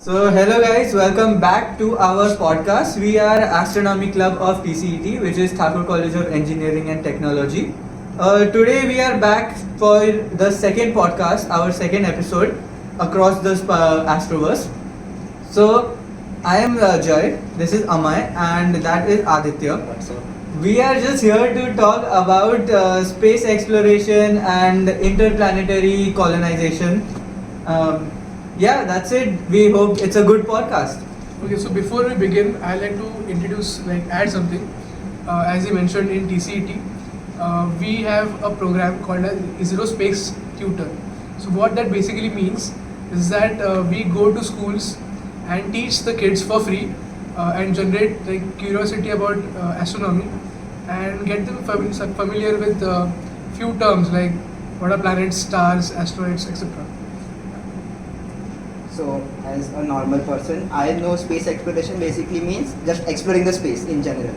Hello guys, welcome back to our podcast. We are Astronomy Club of TCET, which is Thakur College of Engineering and Technology. Today we are back for the second podcast, our second episode, Across the Astroverse. So, I am Jay, this is Amay, and that is Aditya. We are just here to talk about space exploration and interplanetary colonization. Yeah, that's it. We hope it's a good podcast. Okay, so before we begin, I'd like to add something. As you mentioned in TCET, we have a program called as ISRO Space Tutor. So what that basically means is that we go to schools and teach the kids for free and generate curiosity about astronomy and get them familiar with few terms like what are planets, stars, asteroids, etc. So, as a normal person, I know space exploration basically means just exploring the space in general.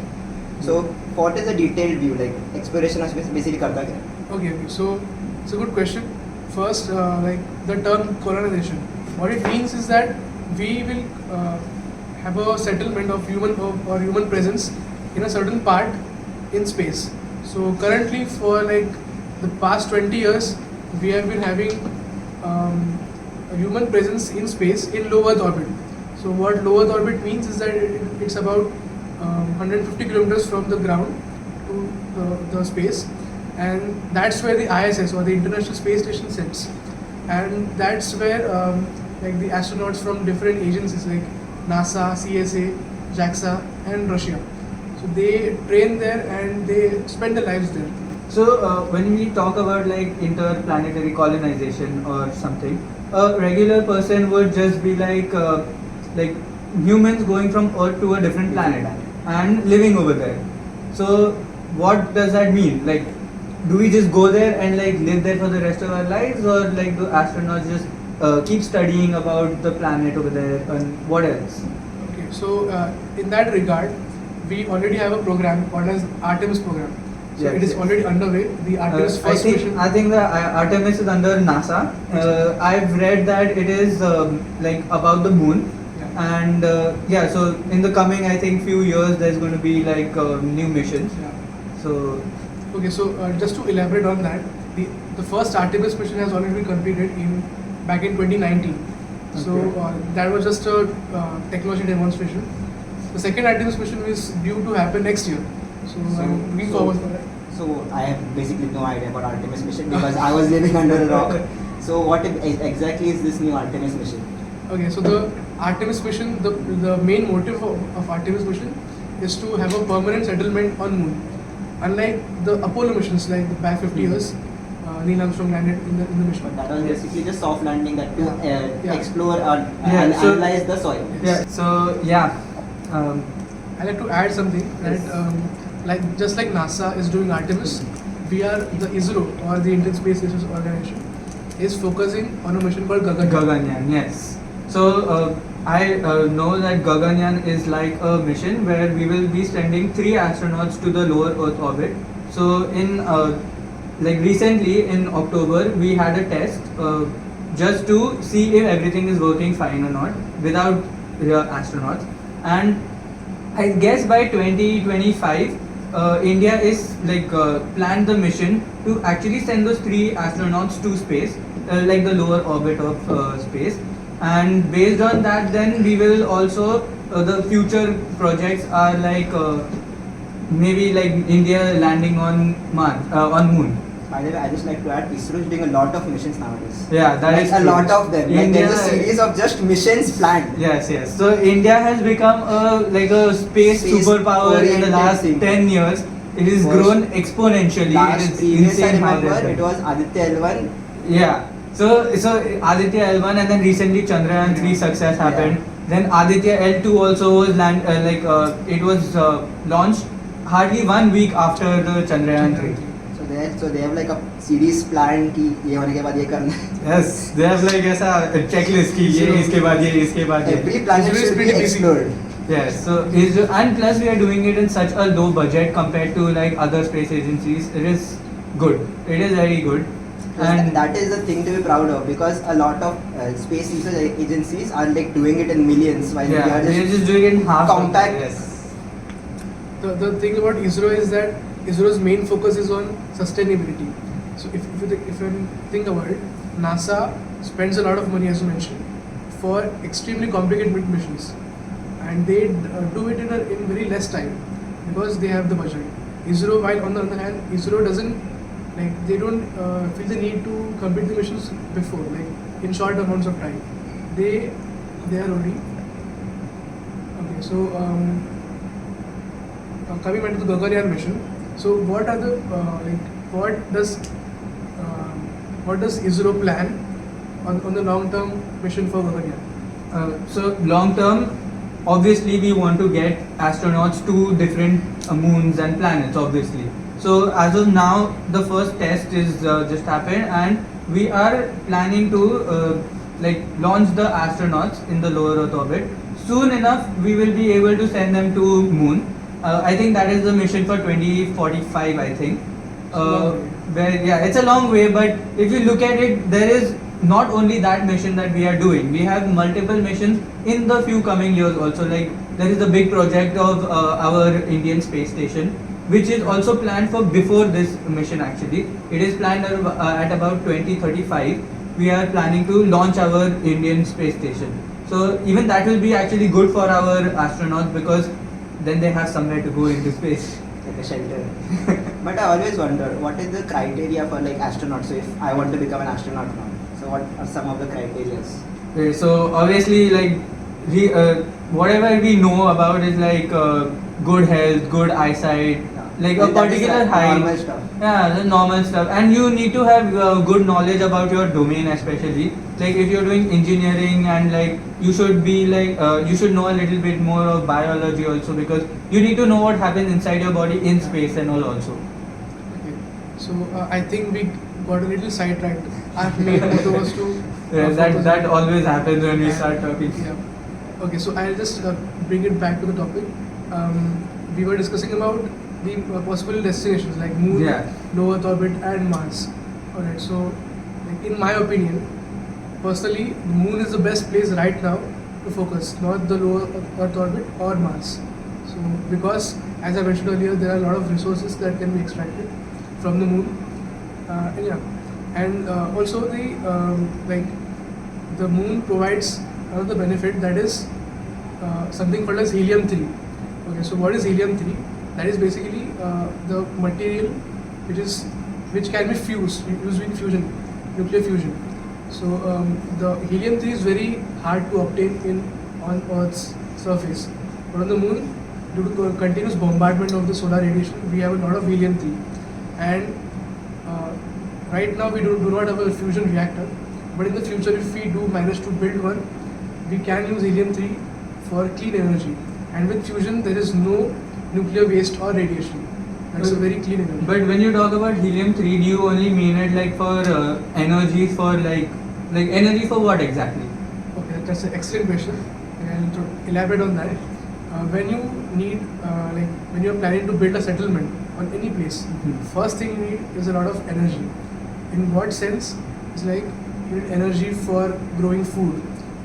So, what is a detailed view, like exploration of space basically karta kya? Okay, so it's a good question. First, the term colonization. What it means is that we will have a settlement of human presence in a certain part in space. So currently, for the past 20 years, we have been having a human presence in space in low Earth orbit. So what low Earth orbit means is that it's about 150 kilometers from the ground to the space, and that's where the ISS or the International Space Station sits, and that's where the astronauts from different agencies like NASA, CSA, JAXA, and Russia. So they train there and they spend their lives there. So when we talk about interplanetary colonization or something, a regular person would just be like humans going from Earth to a different planet and living over there. So what does that mean? Like, do we just go there and live there for the rest of our lives, or do astronauts just keep studying about the planet over there and what else? Okay, so in that regard, we already have a program called as Artemis program. So it is already underway. The Artemis first mission. I think the Artemis is under NASA. I've read that it is about the moon. Yeah. And so in the coming, I think, few years, there's going to be new missions. Yeah. So okay, so just to elaborate on that, the first Artemis mission has already been completed back in 2019. Okay. So that was just a technology demonstration. The second Artemis mission is due to happen next year. So I'm looking forward for that. So, I have basically no idea about Artemis mission because I was living under a rock. So, what exactly is this new Artemis mission? Okay, so the Artemis mission, the main motive of Artemis mission is to have a permanent settlement on Moon. Unlike the Apollo missions, like the back 50 years, Neil Armstrong landed in the mission. But that was basically just soft landing that to Yeah. explore and analyze the soil. Yes. I'd like to add something that just like NASA is doing Artemis, we are the ISRO or the Indian Space Research Organization is focusing on a mission called Gaganyaan. Gaganyaan, yes. So I know that Gaganyaan is like a mission where we will be sending 3 astronauts to the lower Earth orbit. So in recently in October, we had a test just to see if everything is working fine or not without real astronauts. And I guess by 2025, India is planned the mission to actually send those 3 astronauts to space, the lower orbit of space. And based on that, then we will also the future projects are maybe India landing on Mars, on Moon. By the way, I just like to add, ISRO is doing a lot of missions nowadays. Yeah, that is a true. lot of them. India, There's a series of just missions planned. Yes. So India has become a space superpower in the last 10 years. It has grown exponentially. Last it is 3 years, I insane how remember, it it was Aditya L1. Yeah. So Aditya L1 and then recently Chandrayaan 3 success happened. Yeah. Then Aditya L2 also was it was launched hardly 1 week after the Chandrayaan 3. So they have a series planned कि ये होने के बाद ये करना है. Yes, they have ऐसा checklist कि ये इसके बाद ये. Every planet should be explored. Yes, so and plus we are doing it in such a low budget compared to other space agencies. It is good. It is very good. Because And that is the thing to be proud of, because a lot of space research agencies are like doing it in millions while yeah, we are they're just just doing it in half. compact. Yes. The thing about ISRO is that ISRO's main focus is on sustainability. So if you think about it, NASA spends a lot of money, as you mentioned, for extremely complicated missions, and they do it in very less time because they have the budget. ISRO, while on the other hand, ISRO doesn't they don't feel the need to complete the missions before, like in short amounts of time. They are already okay. So coming back to the Gaganyaan mission. So what are the what does ISRO plan on the long term mission for Gaganyaan? So long term, obviously we want to get astronauts to different moons and planets, obviously. So as of now, the first test is just happened, and we are planning to launch the astronauts in the lower Earth orbit. Soon enough, we will be able to send them to moon. I think that is the mission for 2045. I think. It's a long way, but if you look at it, there is not only that mission that we are doing. We have multiple missions in the few coming years also. Like there is a big project of our Indian space station, which is also planned for before this mission actually. It is planned at about 2035. We are planning to launch our Indian space station. So even that will be actually good for our astronauts, because then they have somewhere to go into space. Like a shelter. But I always wonder, what is the criteria for like astronauts? So if I want to become an astronaut now, so what are some of the criteria? Okay, so obviously whatever we know about is good health, good eyesight, like a particular height. Normal stuff. Yeah, the normal stuff. And you need to have good knowledge about your domain, especially. Like if you're doing engineering, and you should be you should know a little bit more of biology also, because you need to know what happens inside your body in space and all also. Okay. So I think we got a little sidetracked. Our main motto was to Yeah, that always happens when we start talking. Yeah. Okay, so I'll just bring it back to the topic. We were discussing about the possible destinations like Moon, low Earth orbit, and Mars. Alright, so in my opinion, personally, the Moon is the best place right now to focus, not the low Earth orbit or Mars. So because, as I mentioned earlier, there are a lot of resources that can be extracted from the Moon. Also the Moon provides another benefit, that is something called as helium-3. Okay, so what is helium-3? That is basically the material which can be used in fusion, nuclear fusion. So the helium-3 is very hard to obtain on Earth's surface, but on the Moon, due to continuous bombardment of the solar radiation, we have a lot of helium-3, and right now we do not have a fusion reactor, but in the future, if we do manage to build one, we can use helium-3 for clean energy, and with fusion there is no nuclear waste or radiation. That's a very clean energy. But when you talk about helium-3, do you only mean it for energy for energy for what exactly? Okay, that's an excellent question, and to elaborate on that, when you need when you're planning to build a settlement on any place, first thing you need is a lot of energy. In what sense? It's like you need energy for growing food.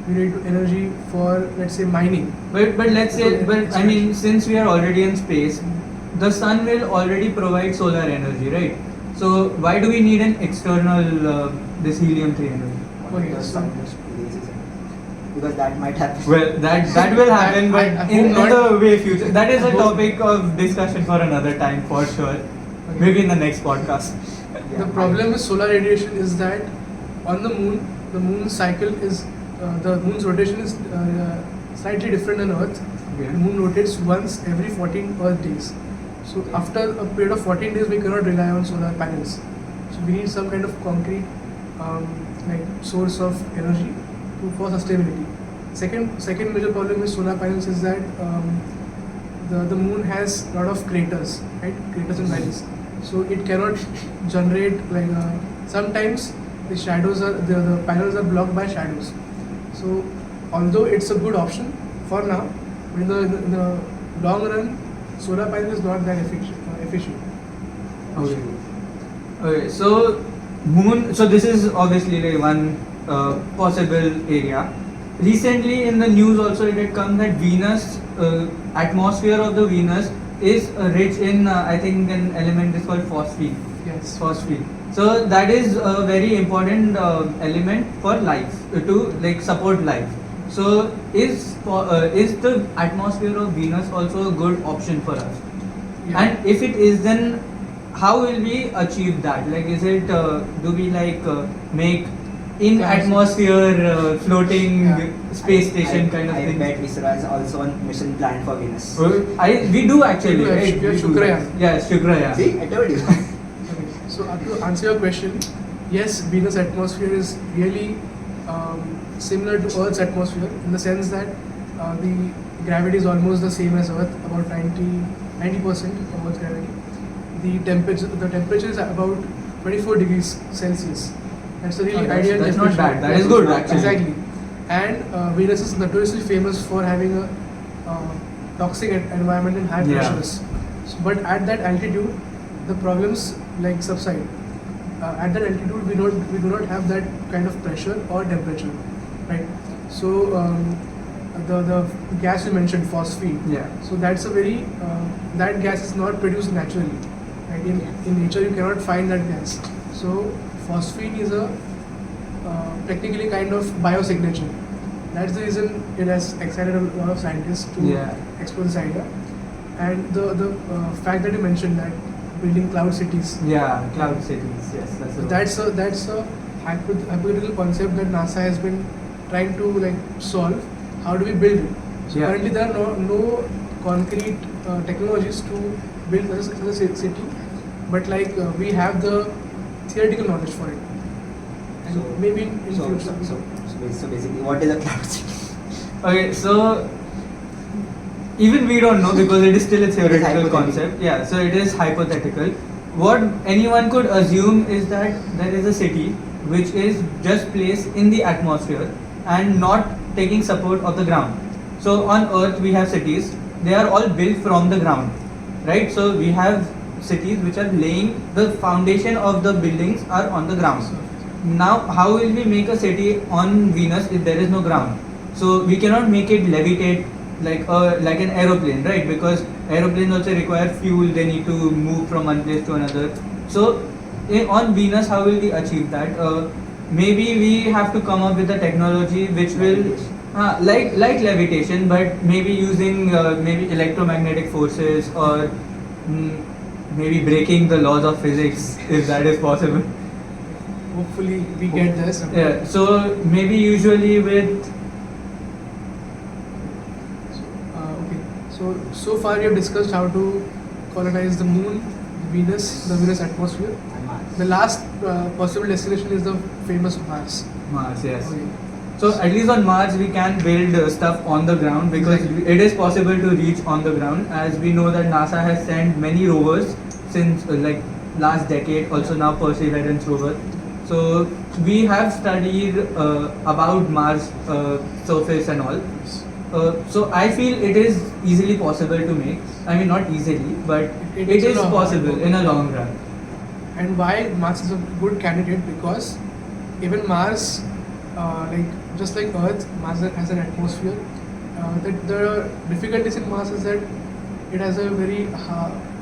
You need energy for, let's say, mining. But let's say, I mean, since we are already in space, the sun will already provide solar energy, right? So why do we need an external this helium-3 energy? Okay, so because that might happen. Well, that will happen, but in the way future. That is a topic of discussion for another time, for sure. Okay. Maybe in the next podcast. Yeah, the problem with solar radiation is that on the Moon, the Moon's cycle is the Moon's rotation is slightly different than Earth. Okay. The Moon rotates once every 14 Earth days. So after a period of 14 days, we cannot rely on solar panels. So we need some kind of concrete source of energy for sustainability. Second major problem with solar panels is that the Moon has a lot of craters, right? Craters and valleys. So it cannot generate sometimes the shadows are the panels are blocked by shadows. So although it's a good option for now, but in the long run, solar panel is not that efficient. Okay. Okay. So moon. So this is obviously like one possible area. Recently in the news also it had come that Venus, atmosphere of the Venus is rich in I think an element is called phosphine. Yes. Phosphine. So that is a very important element for life to like support life. So is the atmosphere of Venus also a good option for us? Yeah. And if it is, then how will we achieve that? Like, is it do we like make in Yeah. atmosphere floating Yeah. space station kind of I thing? bet ISRO has also a mission planned for Venus. We do actually, We do, right? we have do Shukraya. that. Yeah, Shukraya. See, I told you. Okay. So to answer your question, yes, Venus atmosphere is really similar to Earth's atmosphere in the sense that the gravity is almost the same as Earth, about 90% of Earth's gravity. The temperature is about 24 degrees Celsius. That's a really ideal That's temperature. not bad. That is good actually. Exactly. And Venus is notoriously famous for having a toxic environment and high Yeah. pressures. So, but at that altitude, the problems like subside. At that altitude, we do not have that kind of pressure or temperature, right? So the gas you mentioned, phosphine. Yeah. So that's a very that gas is not produced naturally. Right? In nature, you cannot find that gas. So phosphine is a technically kind of biosignature. That's the reason it has excited a lot of scientists to Yeah. explore this idea. And the fact that you mentioned that building cloud cities. Yeah, cloud cities. Yes, that's the That's a hypothetical concept that NASA has been trying to like solve. How do we build it? So Yeah. currently there are no concrete technologies to build such a city, but like we have the theoretical knowledge for it. And maybe in future. So basically, what is a cloud city? Okay, so even we don't know because it is still a theoretical hypothetical. concept. Yeah, so it is hypothetical. What anyone could assume is that there is a city which is just placed in the atmosphere and not taking support of the ground. So on Earth we have cities, they are all built from the ground, right? So we have cities which are laying the foundation of the buildings are on the ground. Now how will we make a city on Venus if there is no ground? So we cannot make it levitate like an aeroplane, right? Because aeroplanes also require fuel, they need to move from one place to another. So on Venus how will we achieve that? Maybe we have to come up with a technology which will like levitation, but maybe using maybe electromagnetic forces or maybe breaking the laws of physics if that is possible. Hopefully we get this. Yeah, so maybe usually with Okay. So far we have discussed how to colonize the moon, the Venus atmosphere. And Mars. The last possible destination is the famous Mars. Mars, yes. Okay. So at least on Mars we can build stuff on the ground because Exactly. it is possible to reach on the ground, as we know that NASA has sent many rovers since like last decade, also now Perseverance rover. So we have studied about Mars surface and all. So I feel it is easily possible to make. I mean not easily, but It it is a is long possible run. in a long run. And why Mars is a good candidate? Because even Mars, like just like Earth, Mars has an atmosphere. The difficulties in Mars is that it has a very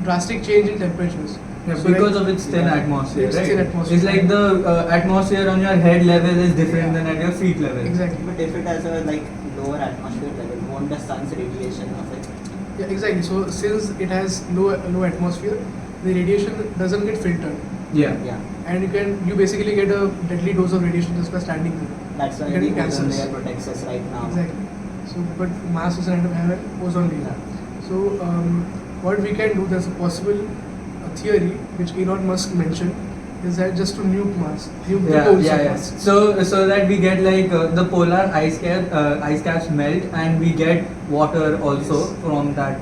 drastic change in temperatures. Yeah, So because like, of its thin atmosphere, Its right? thin atmosphere. It's like the atmosphere on your head level is different Yeah. than at your feet level. Exactly. But if it has a like lower atmosphere level, won't the sun's radiation affect? Yeah, exactly. So since it has low atmosphere, the radiation doesn't get filtered, Yeah. Yeah. and you basically get a deadly dose of radiation just by standing there. That's why Getting the ozone cancers. layer protects us right now. Exactly. So, but Mars doesn't have an ozone layer. So, what we can do, there's a possible theory which Elon Musk mentioned, is that just to nuke Mars, nuke the Yeah, poles yeah, of yeah. Mars. So that we get like the polar ice caps melt and we get water also Yes. from that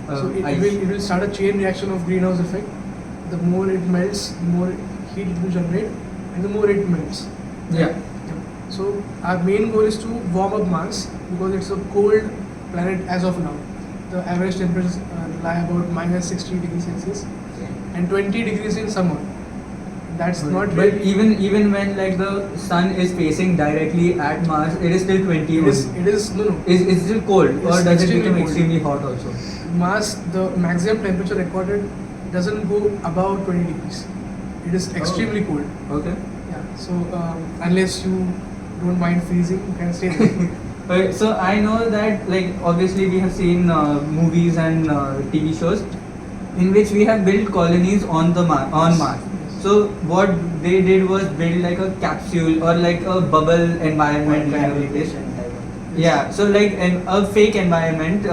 So ice. it will start a chain reaction of greenhouse effect. The more it melts, the more heat it will generate, and the more it melts. Yeah. So our main goal is to warm up Mars because it's a cold planet as of now. The average temperatures lie about -60 degrees Celsius Yeah. and 20 degrees in summer. That's not But really. even when like the sun is facing directly at Mars, it is still 20 only. It is no. Is still cold, or It's does it extremely become cold. extremely hot also? Mars, the maximum temperature recorded doesn't go above 20 degrees. It is extremely cold. Okay. Yeah. So unless you don't mind freezing, you can stay there. Okay, so I know that like obviously we have seen movies and TV shows in which we have built colonies on on Mars. Yes. So what they did was build like a capsule or like a bubble environment kind of place. Rehabilitation type of. Yeah, so like a fake environment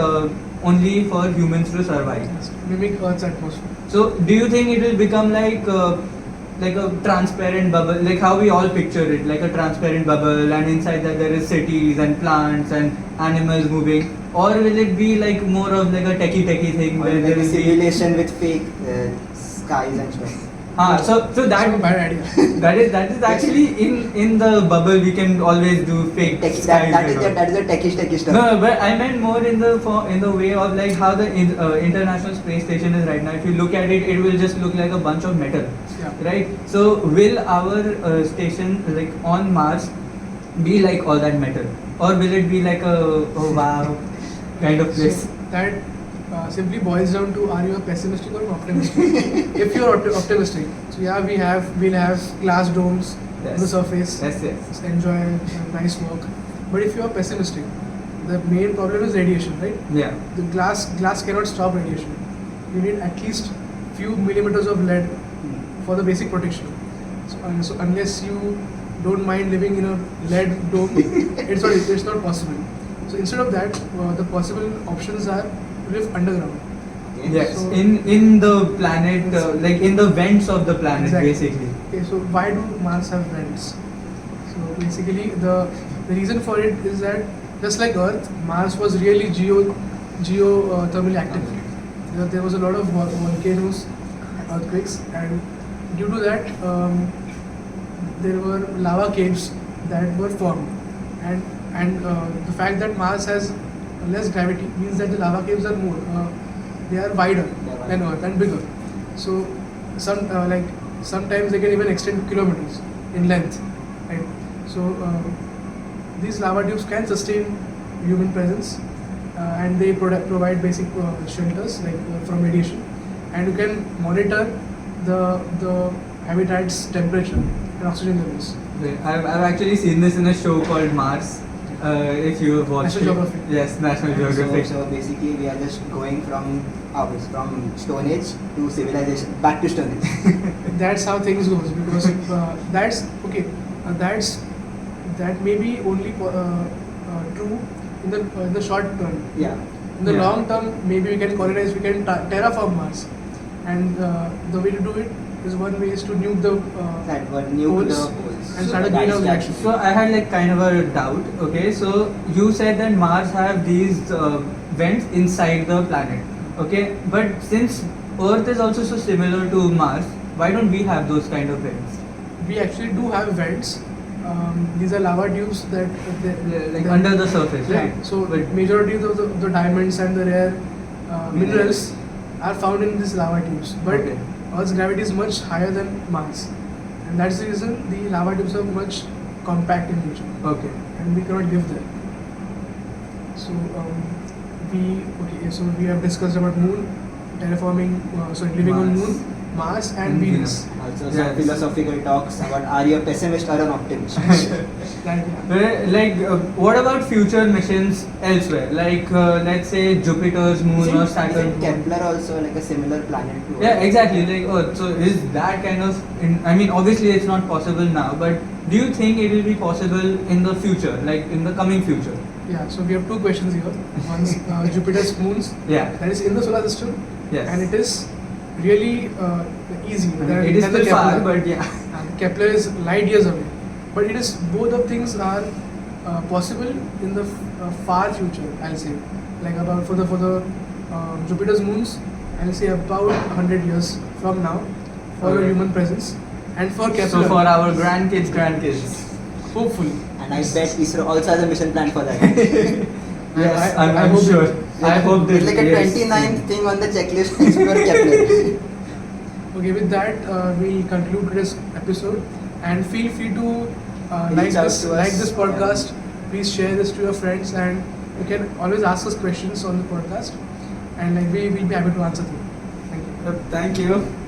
only for humans to survive. Yes, mimic Earth's atmosphere. So do you think it will become like a transparent bubble, like how we all picture it, like a transparent bubble, and inside that there is cities and plants and animals moving, or will it be like more of like a techie thing Or where like there a will be simulation with fake skies and stuff. so So that bad idea. that is actually in the bubble we can always do fake skies That and all. that is the techie stuff. No, but I meant more in the way of like how the International Space Station is right now. If you look at it, it will just look like a bunch of metal, Yeah. right? So will our station like on Mars be like all that metal, or will it be like a oh wow kind of place? So that simply boils down to, are you a pessimistic or an optimistic? If you're optimistic, so yeah, we'll have glass domes on the surface. Yes. Just enjoy a nice walk. But if you're pessimistic, the main problem is radiation, right? Yeah. The glass cannot stop radiation. You need at least few millimeters of lead for the basic protection. So unless you don't mind living in a lead dome, it's not possible. So instead of that, the possible options are to live underground. Yes. So- in the planet, like in the vents of the planet, Exactly. basically. Okay, so why do Mars have vents? So basically, the reason for it is that just like Earth, Mars was really geothermally active. There was a lot of volcanoes, earthquakes, and due to that, there were lava caves that were formed, and the fact that Mars has less gravity means that the lava caves are more, they are wider than Earth and bigger. So sometimes they can even extend kilometers in length, right? So these lava tubes can sustain human presence, and they provide basic shelters like from radiation, and you can monitor the habitat's temperature and oxygen levels. Okay. I've actually seen this in a show called Mars. If you have watched National it. Geographic. Yes, National So- Geographic. So basically, we are just going from Stone Age to civilization, back to Stone Age. That's how things goes, because that's okay. That may be only true in the short term. Yeah. In the Yeah. long term, maybe we can colonize, we can terraform Mars, and the way to do it is one way is to nuke the That were new to the poles poles. and start a That's greenhouse the- reaction. So I had like kind of a doubt. Okay, so you said that Mars have these vents inside the planet. Okay, but since Earth is also so similar to Mars, why don't we have those kind of vents? We actually do have vents. These are lava tubes that Like under the surface, yeah. right? So but majority of the diamonds and the rare minerals are found in these lava tubes. But Okay. Earth's gravity is much higher than Mars, and that's the reason the lava tubes are much compact in nature, okay, and we cannot live there. So so we have discussed about Moon, terraforming, living on Mars. Moon, Mars, and And Venus. Also Yes. some philosophical talks about, are you a pessimist or an optimist? That, yeah. like what about future missions elsewhere? Like let's say Jupiter's moon or Saturn's Isn't moon. Kepler also like a similar planet to Yeah, Earth? exactly. Like, so is that kind of? I mean, obviously it's not possible now, but do you think it will be possible in the future, like in the coming future? Yeah, so we have two questions here. One's Jupiter's moons, Yeah. that is in the solar system, Yes. and it is really easy. It is still far, but yeah. And Kepler is light years away. But it is, both of things are possible in the far future, I'll say. Like about for the Jupiter's moons, I'll say about 100 years from now for Okay. a human presence, and for Kepler, So for our grandkids. hopefully. And I bet ISRO also has a mission plan for that. Yes, I I'm hope sure. it- I hope It's this like a yes. 29th thing on the checklist, explore Kepler. Okay, with that, we'll conclude today's episode, and feel free to Reach out to us. this podcast. Please share this to your friends, and you can always ask us questions on the podcast, and like we will be happy to answer them. Thank you. Thank you.